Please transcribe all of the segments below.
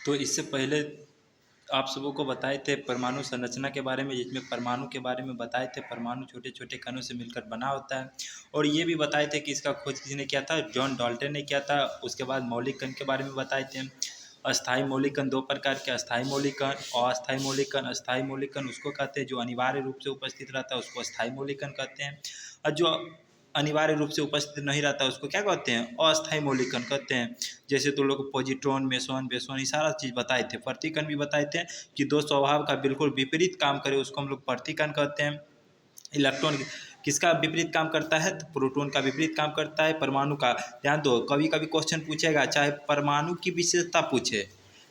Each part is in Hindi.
तो इससे पहले आप सबों को बताए थे परमाणु संरचना के बारे में, जिसमें परमाणु के बारे में बताए थे। परमाणु छोटे छोटे कणों से मिलकर बना होता है। और ये भी बताए थे कि इसका खोज किसने किया था, जॉन डाल्टन ने किया था। उसके बाद मौलिक कण के बारे में बताए थे। अस्थाई मौलिक कण दो प्रकार के, अस्थाई मौलिक कण और अस्थाई मौलिक कण। अस्थाई मौलिक कण उसको कहते हैं जो अनिवार्य रूप से उपस्थित रहता है, उसको अस्थाई मौलिक कण कहते हैं। और जो अनिवार्य रूप से उपस्थित नहीं रहता उसको क्या कहते हैं, अस्थाई मौलिक कण कहते हैं। जैसे तो लोग पॉजिट्रॉन, मेसॉन, बेसॉन ये सारा चीज़ बताए थे। प्रतिकण भी बताए थे कि दो स्वभाव का बिल्कुल विपरीत काम करे उसको हम लोग प्रतिकण कहते हैं। इलेक्ट्रॉन किसका विपरीत काम करता है, तो प्रोटॉन का विपरीत काम करता है। परमाणु का ध्यान दो, कभी कभी क्वेश्चन पूछेगा, चाहे परमाणु की विशेषता पूछे,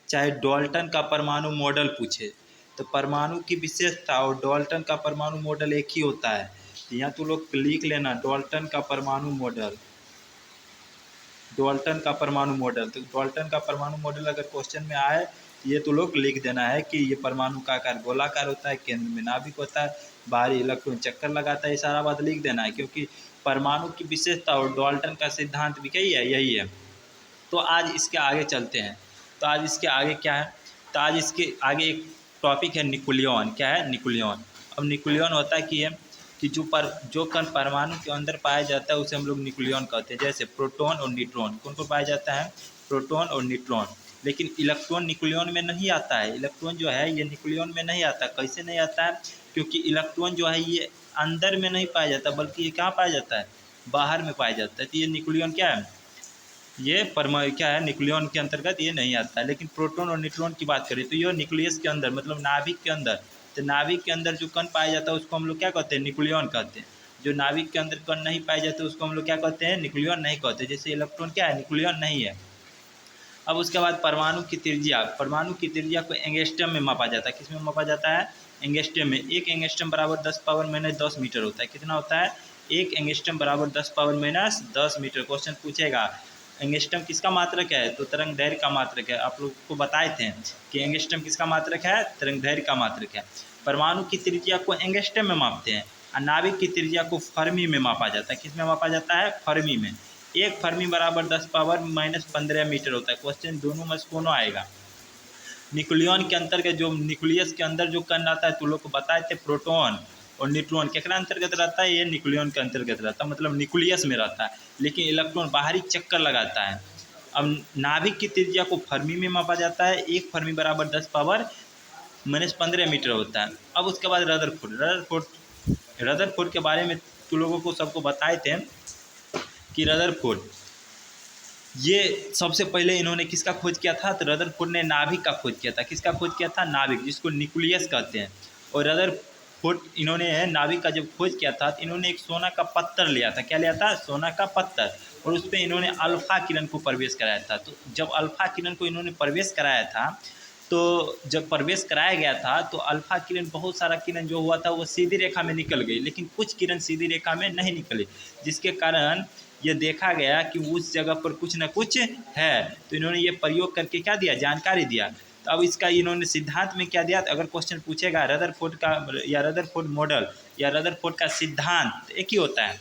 चाहे डाल्टन का परमाणु मॉडल पूछे, तो परमाणु की विशेषता और डाल्टन का परमाणु मॉडल एक ही होता है। तो यहाँ तो लोग लिख लेना, डाल्टन का परमाणु मॉडल, डाल्टन का परमाणु मॉडल। तो डाल्टन का परमाणु मॉडल अगर क्वेश्चन में आए, ये तो लोग लिख देना है कि ये परमाणु का आकार गोलाकार होता है, केंद्र में नाभिक होता है, बाहरी इलेक्ट्रॉन चक्कर लगाता है, ये सारा बात लिख देना है। क्योंकि परमाणु की विशेषता और डाल्टन का सिद्धांत भी यही है, यही है। तो आज इसके आगे चलते हैं। तो आज इसके आगे क्या है, तो आज इसके आगे एक टॉपिक है न्यूक्लियॉन। क्या है, न्यूक्लियॉन। अब न्यूक्लियॉन होता है कि जो कण परमाणु के अंदर पाया जाता है उसे हम लोग न्यूक्लियॉन कहते हैं। जैसे प्रोटॉन और न्यूट्रॉन कौन को पाया जाता है, प्रोटॉन और न्यूट्रॉन। लेकिन इलेक्ट्रॉन न्यूक्लियॉन में नहीं आता है। इलेक्ट्रॉन जो है ये न्यूक्लियॉन में नहीं आता। कैसे नहीं आता है, क्योंकि इलेक्ट्रॉन जो है ये अंदर में नहीं पाया जाता, बल्कि ये कहाँ पाया जाता है, बाहर में पाया जाता है। तो ये न्यूक्लियॉन क्या है, ये क्या है, न्यूक्लियॉन के अंतर्गत ये नहीं आता है। लेकिन प्रोटॉन और न्यूट्रॉन की बात करें तो ये न्यूक्लियस के अंदर, मतलब नाभिक के अंदर, तो नाभिक के अंदर जो कण पाया जाता है उसको हम लोग क्या कहते हैं, न्यूक्लियॉन कहते हैं। जो नाभिक के अंदर कण नहीं पाए जाते उसको हम लोग क्या कहते हैं, न्यूक्लियॉन नहीं कहते। जैसे इलेक्ट्रॉन क्या है, न्यूक्लियॉन नहीं है। अब उसके बाद परमाणु की त्रिज्या, परमाणु की त्रिज्या को एंगस्ट्रम में मापा जाता है। किस में मापा जाता है, एंगस्ट्रम में। एक एंगस्ट्रम बराबर 10⁻⁻10 मीटर होता है। कितना होता है, एक एंगस्ट्रम बराबर 10⁻⁻10 मीटर। क्वेश्चन पूछेगा एंगस्ट्रम किसका मात्रक है, तो तरंग दैर्घ्य का मात्रक है। आप लोग को बताए थे कि एंगस्ट्रम किसका मात्रक है, तरंग दैर्घ्य का मात्रक है। परमाणु की त्रिज्या को एंगस्ट्रम में मापते हैं और नाभिक की त्रिज्या को फर्मी में मापा जाता है। किस में मापा जाता है, फर्मी में। एक फर्मी बराबर 10⁻⁻15 मीटर होता है। क्वेश्चन दोनों में से कौन आएगा, न्यूक्लियॉन के अंतर्गत जो न्यूक्लियस के अंदर जो कण रहता है, तो लोग को बताए थे प्रोटॉन और न्यूट्रॉन केकरा अंतर्गत रहता है, ये न्यूक्लियॉन के अंतर्गत रहता है, मतलब न्यूक्लियस में रहता है। लेकिन इलेक्ट्रॉन बाहरी चक्कर लगाता है। अब नाभिक की त्रिज्या को फर्मी में मापा जाता है। एक फर्मी बराबर 10⁻⁻15 मीटर होता है। अब उसके बाद रदरफोर्ड के बारे में तो लोगों को सबको बताए थे कि रदरफोर्ड, ये सबसे पहले इन्होंने किसका खोज किया था, तो रदरफोर्ड ने नाभिक का खोज किया था। किसका खोज किया था, नाभिक, जिसको न्यूक्लियस कहते हैं। और रदरफोर्ड इन्होंने नाभिक का जब खोज किया था तो इन्होंने एक सोना का पत्थर लिया था। क्या लिया था, सोना का पत्थर। और उस पर इन्होंने अल्फा किरण को प्रवेश कराया था। तो जब अल्फा किरण को इन्होंने प्रवेश कराया था, तो जब प्रवेश कराया गया था तो अल्फा किरण, बहुत सारा किरण जो हुआ था वो सीधी रेखा में निकल गई, लेकिन कुछ किरण सीधी रेखा में नहीं निकली, जिसके कारण ये देखा गया कि उस जगह पर कुछ न कुछ है। तो इन्होंने ये प्रयोग करके क्या दिया, जानकारी दिया। तो अब इसका इन्होंने सिद्धांत में क्या दिया, तो अगर क्वेश्चन पूछेगा रदरफोर्ड का या रदरफोर्ड मॉडल या रदरफोर्ड का सिद्धांत एक ही होता है।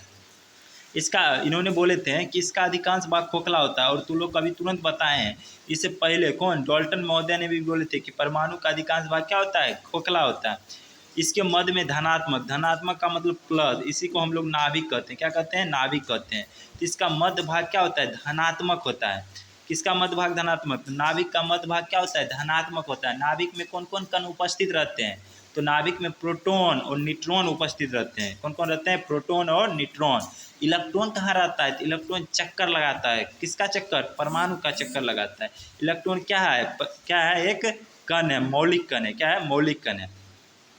इसका इन्होंने बोले थे कि इसका अधिकांश भाग खोखला होता है। और तुम लोग कभी तुरंत बताए हैं, इससे पहले कौन, डाल्टन महोदय ने भी बोले थे कि परमाणु का अधिकांश भाग क्या होता है, खोखला होता है। इसके मध्य में धनात्मक, धनात्मक का मतलब प्लस, इसी को हम लोग नाभिक कहते हैं। क्या कहते हैं, नाभिक कहते हैं। तो इसका मध्य भाग क्या होता है, धनात्मक होता है। किसका मध्य भाग धनात्मक, नाभिक का मध्य भाग क्या होता है, धनात्मक होता है। नाभिक में कौन कौन कण उपस्थित रहते हैं, तो नाभिक में प्रोटॉन और न्यूट्रॉन उपस्थित रहते हैं। कौन कौन रहते हैं, प्रोटॉन और न्यूट्रॉन। इलेक्ट्रॉन कहाँ रहता है, तो इलेक्ट्रॉन चक्कर लगाता है। किसका चक्कर, परमाणु का चक्कर लगाता है। इलेक्ट्रॉन क्या है, क्या है, एक कण है, मौलिक कण है। क्या है, मौलिक कण है।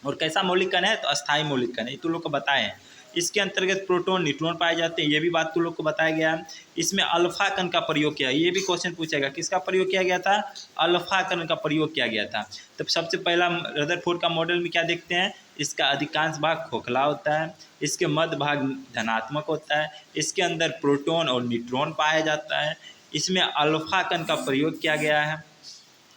और कैसा मौलिक कण है, तो अस्थाई मौलिक कण है। ये तो लोग को बताएं। इसके अंतर्गत प्रोटॉन न्यूट्रॉन पाए जाते हैं, ये भी बात तुम लोग को बताया गया है। इसमें अल्फा कण का प्रयोग किया, ये भी क्वेश्चन पूछेगा, किसका प्रयोग किया गया था, अल्फा कण का प्रयोग किया गया था। तब सबसे पहला रदरफोर्ड का मॉडल में क्या देखते हैं, इसका अधिकांश भाग खोखला होता है, इसके मध्य भाग धनात्मक होता है, इसके अंदर प्रोटॉन और न्यूट्रॉन पाया जाता है, इसमें अल्फा कण का प्रयोग किया गया है।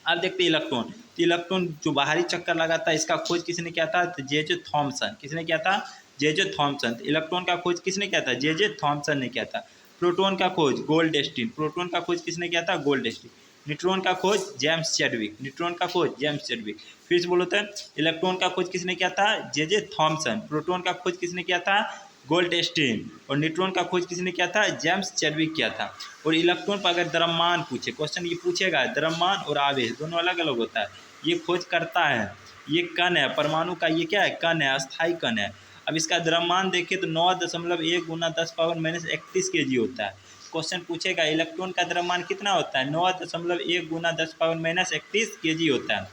अब देखते हैं इलेक्ट्रॉन। तो इलेक्ट्रॉन जो बाहरी चक्कर लगाता है, इसका खोज किसने किया था, तो जे थॉमसन। किसने किया था, जे थॉमसन। इलेक्ट्रॉन का खोज किसने किया था, जे थॉमसन ने किया था। प्रोटॉन का खोज गोल्डस्टीन, प्रोटॉन का खोज किसने किया था, गोल्डस्टीन। न्यूट्रॉन का खोज जेम्स चैडविक, न्यूट्रॉन का खोज जेम्स चैडविक। फिर से बोलो तो इलेक्ट्रॉन का खोज किसने किया था? J Thomson. प्रोटॉन का खोज किसने किया था? गोल्डस्टीन। और न्यूट्रॉन का खोज किसने किया था? जेम्स चैडविक किया था। और इलेक्ट्रॉन पर अगर द्रव्यमान पूछे, क्वेश्चन ये पूछेगा, द्रव्यमान और आवेश दोनों अलग अलग होता है, ये खोज करता है। ये कण है, परमाणु का ये क्या है? कण है, अस्थायी कण है। अब इसका द्रव्यमान देखिए तो 9.1 गुना 10⁻−31 kg होता है। क्वेश्चन पूछेगा इलेक्ट्रॉन का द्रव्यमान कितना होता है? 9.1 गुना 10⁻−31 kg होता है।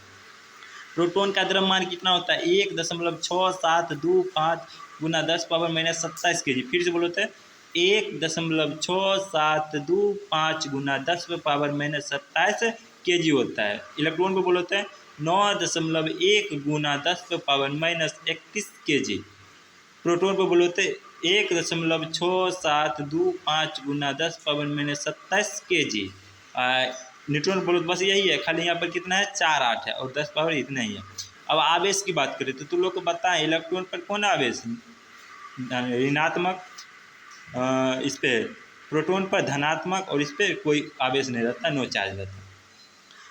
प्रोटॉन का द्रव्यमान कितना होता है? 1.6725 गुना 10⁻−27 kg। फिर से बोलो तो 1.6725 गुना 10⁻−27 kg होता है। इलेक्ट्रॉन को बोलो तो 9.1 गुना 10⁻−31 kg। प्रोटॉन को बोलो तो 1.6725 गुना 10⁻⁻27 kg। न्यूट्रॉन बोलो तो बस यही है, खाली यहाँ पर कितना है? 4 8 है और 10 पावर इतना ही है। अब आवेश की बात करें तो तुम लोग को बताएं इलेक्ट्रॉन पर कौन आवेश? ऋणात्मक, इस पर प्रोटॉन पर धनात्मक, और इस पर कोई आवेश नहीं रहता, नो चार्ज रहता।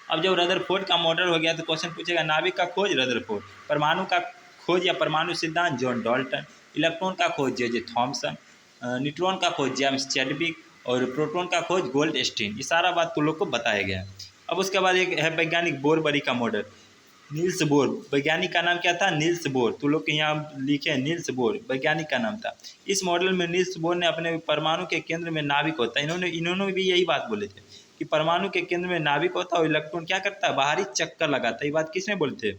अब जब रदरफोर्ड का मॉडल हो गया तो क्वेश्चन पूछेगा नाभिक का खोज रदरफोर्ड, परमाणु का खोज या परमाणु सिद्धांत जॉन डाल्टन, इलेक्ट्रॉन का खोज जे थॉमसन, न्यूट्रॉन का खोज जेम्स चैडविक, और प्रोटॉन का खोज गोल्डस्टीन। ये सारा बात तुम लोग को बताया गया है। अब उसके बाद एक है वैज्ञानिक बोरबरी का मॉडल, नील्स बोर। वैज्ञानिक का नाम क्या था? Niels Bohr. तुम लोग के यहाँ लिखे हैं नील्स बोर, वैज्ञानिक का नाम था। इस मॉडल में नील्स बोर ने अपने परमाणु के केंद्र में नाभिक होता है, इन्होंने भी यही बात बोले थे कि परमाणु के केंद्र में नाभिक होता है और इलेक्ट्रॉन क्या करता है? बाहरी चक्कर लगाता है। ये बात किसने बोले थे?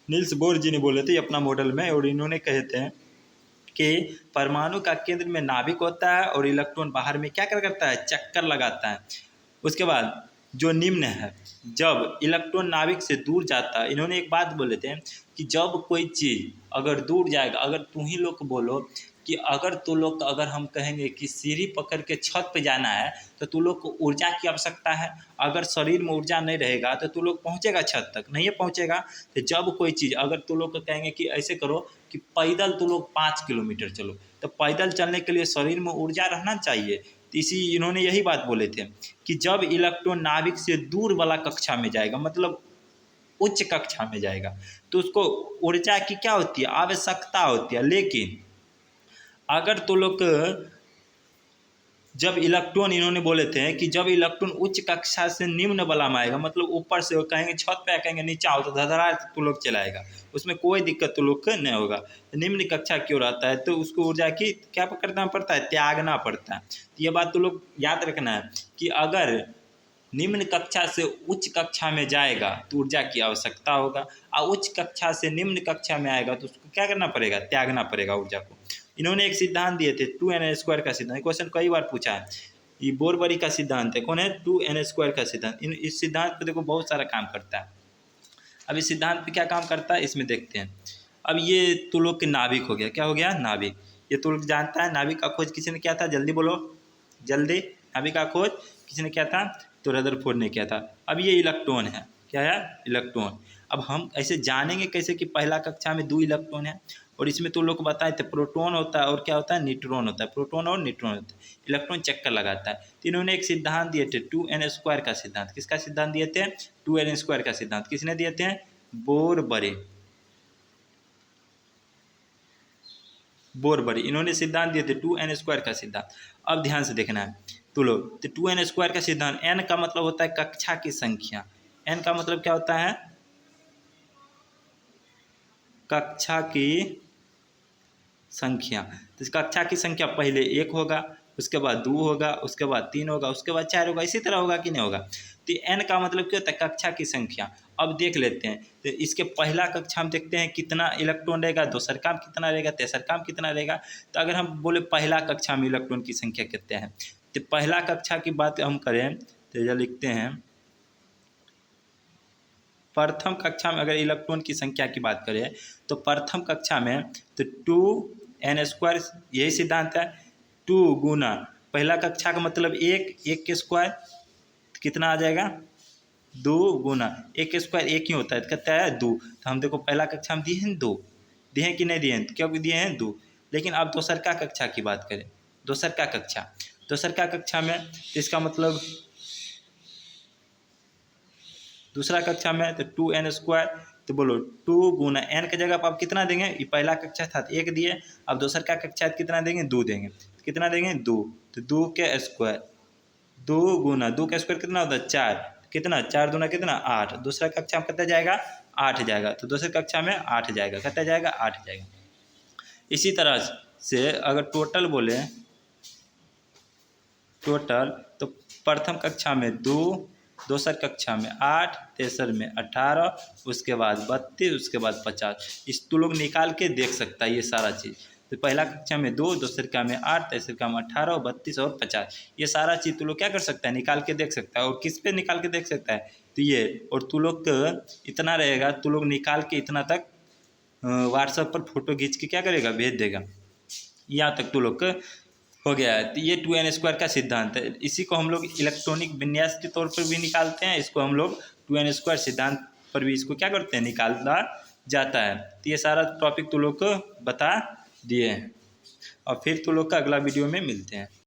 नील्स बोर जी ने बोले थे अपना मॉडल में। और इन्होंने कहे थे कि परमाणु का केंद्र में नाभिक होता है और इलेक्ट्रॉन बाहर में क्या करता है? चक्कर लगाता है। उसके बाद जो निम्न है, जब इलेक्ट्रॉन नाभिक से दूर जाता है, इन्होंने एक बात बोले थे कि जब कोई चीज़ अगर दूर जाएगा, अगर तुम ही लोग बोलो कि अगर तुम लोग, अगर हम कहेंगे कि सीढ़ी पकड़ के छत पे जाना है तो तुम लोग को ऊर्जा की आवश्यकता है। अगर शरीर में ऊर्जा नहीं रहेगा तो तुम लोग पहुँचेगा छत तक? नहीं पहुँचेगा। तो जब कोई चीज़, अगर तुम लोग को कहेंगे कि ऐसे करो कि पैदल तुम लोग 5 किलोमीटर चलो, तो पैदल चलने के लिए शरीर में ऊर्जा रहना चाहिए। तो इसी इन्होंने यही बात बोले थे कि जब इलेक्ट्रॉन नाभिक से दूर वाला कक्षा में जाएगा, मतलब उच्च कक्षा में जाएगा, तो उसको ऊर्जा की क्या होती है? आवश्यकता होती है। लेकिन अगर तो लोग जब इलेक्ट्रॉन, इन्होंने बोले थे कि जब इलेक्ट्रॉन उच्च कक्षा से निम्न वाला में आएगा, मतलब ऊपर से कहेंगे छत पे, कहेंगे नीचे आओ, तो धड़धड़ा तो लोग चलाएगा, उसमें कोई दिक्कत तो लोग को नहीं होगा। निम्न कक्षा क्यों रहता है? तो उसको ऊर्जा की क्या करना पड़ता है? त्यागना पड़ता है। तो ये बात तो लोग याद रखना है कि अगर निम्न कक्षा से उच्च कक्षा में जाएगा तो ऊर्जा की आवश्यकता होगा, और उच्च कक्षा से निम्न कक्षा में आएगा तो उसको क्या करना पड़ेगा? त्यागना पड़ेगा ऊर्जा को। इन्होंने एक सिद्धांत दिए थे 2n² का सिद्धांत। क्वेश्चन कई बार पूछा है, ये बोरबरी का सिद्धांत है। कौन है? 2n² का सिद्धांत। इस सिद्धांत पर देखो बहुत सारा काम करता है। अब इस सिद्धांत पे क्या काम करता है इसमें देखते हैं। अब ये तो लोग के नाभिक हो गया, क्या हो गया? नाभिक। ये तो लोग जानता है नाभिक का खोज किसी ने किया था? जल्दी बोलो, जल्दी। नाभिक का खोज किसी ने किया था? तो रदरफोर्ड ने किया था। अब ये इलेक्ट्रॉन है, क्या है? इलेक्ट्रॉन। अब हम ऐसे जानेंगे कैसे कि पहला कक्षा में 2 इलेक्ट्रॉन है? और इसमें तो लोग बताए थे प्रोटॉन होता है और क्या होता है? न्यूट्रॉन होता है। प्रोटॉन और न्यूट्रॉन होता है। इलेक्ट्रॉन चक्कर लगाता है। तो इन्होंने एक सिद्धांत दिए थे 2n² का सिद्धांत। किसका सिद्धांत दिए थे? 2n² का सिद्धांत। किसने दिए थे? बोरबरी। बोरबरी इन्होंने सिद्धांत दिए थे 2n² का सिद्धांत। अब ध्यान से देखना है तो लोग, तो 2n² का सिद्धांत, n का मतलब होता है कक्षा की संख्या। n का मतलब क्या होता है? कक्षा की संख्या। तो इस कक्षा की संख्या पहले 1 होगा, उसके बाद 2 होगा, उसके बाद 3 होगा, उसके बाद 4 होगा, इसी तरह होगा कि नहीं होगा? तो n का मतलब क्या होता है? कक्षा की संख्या। अब देख लेते हैं, तो इसके पहला कक्षा हम देखते हैं कितना इलेक्ट्रॉन रहेगा, दूसर काम कितना रहेगा, तेसर काम कितना रहेगा। तो अगर हम बोले पहला कक्षा में इलेक्ट्रॉन की संख्या कितने हैं, तो पहला कक्षा की बात हम करें तो यह लिखते हैं, प्रथम कक्षा में अगर इलेक्ट्रॉन की संख्या की बात करें तो प्रथम कक्षा में तो 2n², यही सिद्धांत है। 2 गुना पहला कक्षा का मतलब 1 के स्क्वायर कितना आ जाएगा? 2 गुना 1 के स्क्वायर 1 ही होता है, कहता है 2। तो हम देखो पहला कक्षा में दिए हैं 2, दिए हैं कि नहीं दिए हैं? क्यों दिए हैं? 2। लेकिन अब दोसर का कक्षा की बात करें, दोसर का कक्षा में तो इसका मतलब दूसरा कक्षा में तो 2n², तो बोलो 2 गुना n की जगह पर आप कितना देंगे, ये पहला कक्षा था तो 1 दिए, अब दूसरा का कक्षा कितना देंगे, 2 देंगे, कितना देंगे 2, तो 2 के स्क्वायर, 2 गुना 2 का स्क्वायर कितना होता है 4, कितना 4 दूना कितना 8, दूसरा कक्षा में कितना जाएगा 8 जाएगा, तो दूसरी कक्षा में 8 जाएगा, कितना जाएगा 8 जाएगा। इसी तरह से अगर टोटल बोले, टोटल तो प्रथम कक्षा में 2, दूसर कक्षा में 8, तेसर में 18, उसके बाद 32, उसके बाद 50। इस तो लोग निकाल के देख सकता है ये सारा चीज़। तो पहला कक्षा में 2, दूसर का में 8, तेसर का में 18, 32 और 50, ये सारा चीज़ तो लोग क्या कर सकता है, निकाल के देख सकता है। और किस पे निकाल के देख सकता है, तो ये, और तू लोग इतना रहेगा, तू लोग निकाल के इतना तक व्हाट्सएप पर फोटो खींच के क्या करेगा, भेज देगा। यहाँ तक तू लोग हो गया है। तो ये 2n² का सिद्धांत है। इसी को हम लोग इलेक्ट्रॉनिक विन्यास के तौर पर भी निकालते हैं, इसको हम लोग 2n² सिद्धांत पर भी इसको क्या करते हैं, निकाला जाता है। तो ये सारा टॉपिक तू लोग को बता दिए हैं, और फिर तू लोग का अगला वीडियो में मिलते हैं।